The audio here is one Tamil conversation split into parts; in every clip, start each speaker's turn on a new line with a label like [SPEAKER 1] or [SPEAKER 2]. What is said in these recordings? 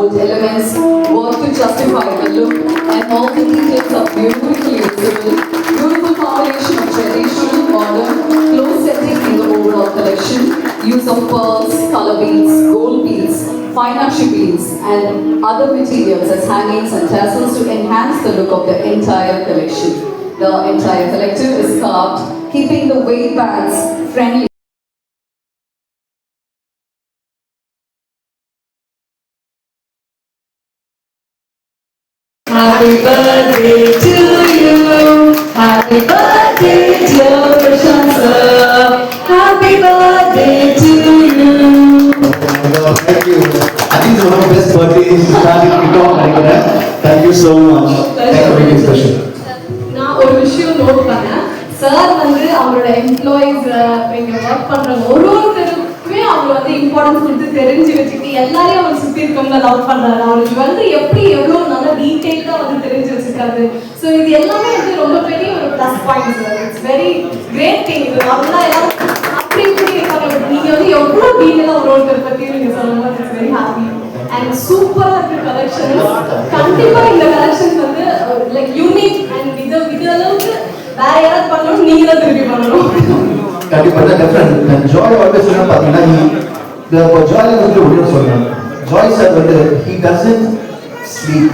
[SPEAKER 1] gold elements work to justify the look, and all the details are beautifully visible. Beautiful combination of traditional, modern, close setting in the overall collection. Use of pearls, color beads, gold beads, fine archi beads, and other materials as hangings and tassels to enhance the look of the entire collection. The entire collective is carved, keeping the waistbands friendly.
[SPEAKER 2] Happy birthday to you. Happy birthday, dear Prashanta. Happy birthday to you.
[SPEAKER 3] Thank you. I think it's one of the best birthdays starting to talk. Thank you so much. Thank you for making it special.
[SPEAKER 4] நான் ஒரு விஷயம் நோட் பண்ணேன். சார் வந்து அவரோட எம்ப்ளாயிஸ் இங்க ஒர்க் பண்றவங்க ஒருத்தருக்குமே அவங்க வந்து இம்பார்ட்டன்ஸ் கொடுத்து தெரிஞ்சு வச்சுக்கிட்டு எல்லாரையும் அவர் சுற்றி இருக்கவங்க லவ் பண்றாரு. அவர் ஜுவல்லரி எப்படி எவ்வளோ நல்லா டீட்டெயில்டா வந்து தெரிஞ்சு வச்சிருக்காரு. ஸோ இது எல்லாமே வந்து ரொம்ப பெரிய ஒரு plus point sir. It's very great thing. இது நார்மலா எல்லாரும் அப்படி இப்படி இருக்காங்க. பட் நீங்க வந்து எவ்வளோ டீட்டெயிலாக ஒருத்தர் பத்தி நீங்க சொல்லும்போது இட்ஸ் வெரி ஹாப்பி. அண்ட் சூப்பரா இருக்கு கலெக்ஷன். கண்டிப்பா இந்த கலெக்ஷன்ஸ் வந்து லைக் யூனிக் அண்ட் இது அளவுக்கு வேற யாராவது பண்ணணும், நீங்க தான் திருப்பி பண்ணணும்.
[SPEAKER 3] கண்டிப்பா டிஃபரெண்ட். ஜாய் ஆல்வேஸ் என்ன பாத்தீங்கன்னா இந்த ஜாய் வந்து ஒண்ணு சொல்றேன். ஜாய் சார் வந்து he doesn't sleep.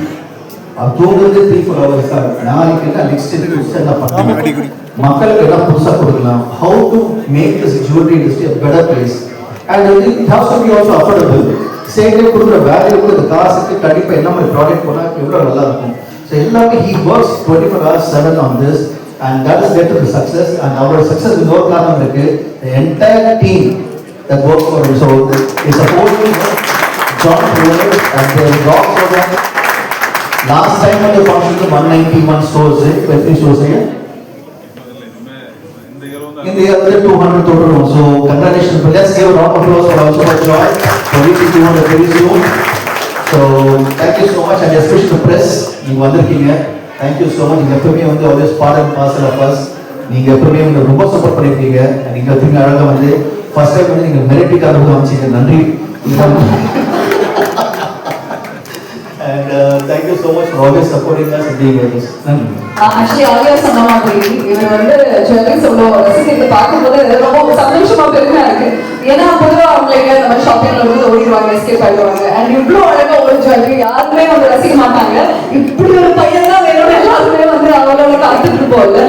[SPEAKER 3] தூங்குறது 3-4 hours தான். நாளைக்கு என்ன நெக்ஸ்ட் நியூஸ் என்ன பண்ணணும், மக்களுக்கு என்ன புதுசா கொடுக்கலாம், how to make this jewelry industry a better place, and it has to be also affordable. சேகே கொடுக்குற வேல்யூக்கு இந்த காசுக்கு கண்டிப்பா என்ன மாதிரி ப்ராடக்ட் போனா எவ்வளவு நல்லா இருக்கும். ஸோ எல்லாமே he works 24 hours 7 on this, and that has led to the success. And our success is ஒரு காரணம் இருக்கு, the entire team that works for him. So it's a whole team. John Taylor and the rock program. Last time when the function was 191 stores, every stores here. In the other 200 total. So congratulations. Let's give a round of applause for also for Joy for reaching 200 very soon. So thank you so much, and especially the press. You வந்திருக்கீங்க. Thank you so much. நீங்க எப்பவுமே வந்து always part and parcel of us. நீங்க எப்பவுமே வந்து ரொம்ப சப்போர்ட் பண்ணிருக்கீங்க. நீங்க எப்பவுமே அழகா வந்து ஃபர்ஸ்ட் டைம் வந்து நீங்க மெரிட்டிக்காக வந்து வந்தீங்க. நன்றி. And thank you so much for always supporting us and being with us. Thank you.
[SPEAKER 1] Actually, Alia சொன்ன மாதிரி இவர் வந்து ஜுவல்லரிஸ் அவ்வளோ ரசிக்கிறத பார்க்கும்போது ரொம்ப சந்தோஷமா பெருமையா இருக்கு. ஏன்னா பொதுவாக அவங்களுக்கு இந்த மாதிரி ஷாப்பிங்ல வந்து ஓடிடுவாங்க, எஸ்கேப் ஆயிடுவாங்க. அண்ட் இவ்வளோ அழகா ஒரு ஜுவல்லரி யாருமே வந்து ரசிக்க மாட்டாங்க. இப்படி ஒரு பையன் தான் வேணும் எல்லாருமே வந்து அவங்களோட காத்துட்டு இருப்போம்ல.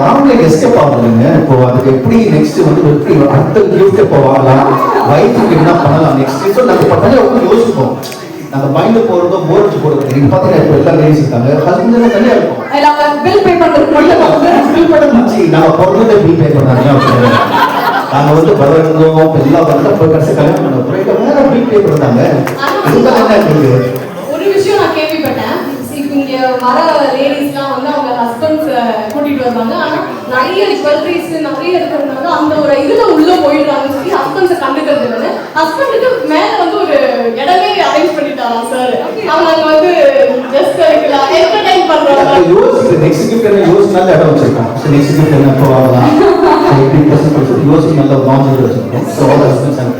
[SPEAKER 3] ஆம்பளைக்கு எஸ்கேப் ஆகுதுங்க. இப்போ அதுக்கு எப்படி நெக்ஸ்ட் வந்து எப்படி அடுத்த கிஃப்ட் எப்போ வாங்கலாம், வயிற்றுக்கு என்ன பண்ணலாம் நெக்ஸ்ட், ஸோ நம்ம பண்ணி அவங்க யோசிப்போம். நம்ம மைண்ட் போறதோ போர்டு போறது. நீங்க பாத்தீங்கன்னா இப்போ எல்லா லேடிஸ் இருக்காங்க, ஹஸ்பண்ட் தனியா இருக்கும்.
[SPEAKER 1] பில் பே பண்றதுக்கு மட்டும்
[SPEAKER 3] பில் பண்ணி நம்ம பிறந்ததே பில் பே பண்ணாங்க. நாங்க வந்து பலருந்தோம் எல்லாம் வந்து போய் கடைசி கல்யாணம் பண்ண போய் பில் பே பண்ணாங்க. இதுதான் என்ன இருக்கு.
[SPEAKER 4] ஒரு விஷயம் நான் கேள்விப்பட்டேன். இங்க வர லேடிஸ்லாம் வந்து அவங்க ஹஸ்பண்ட்ஸ் கூட்டிட்டு வருவாங்க. ஆனா நிறைய ஜுவல்லரிஸ் நிறைய இருக்கிறதுனால அந்த ஒரு இதுல உள்ள போயிடுறாங்க. சொல்லி ஹஸ்பண்ட்ஸை கண்டுக்கிறது இல்லைன்னு ஹஸ்பண்டுக்கு மேல வந்து ஒரு இடமே அரேஞ்ச் பண்ணிட்டாராம் சார். அவங்க அங்க வந்து ஜஸ்ட் என்டர்டைன் பண்றாங்க.
[SPEAKER 3] யோசிச்சு நெக்ஸ்ட் கிஃப்ட் என்ன யோசிச்சு இடம் வச்சிருக்கோம். நெக்ஸ்ட் கிஃப்ட் என்ன எப்போ வாங்கலாம், 80% யோசிச்சு நல்ல வாங்கி வச்சிருக்கோம். So all husbands and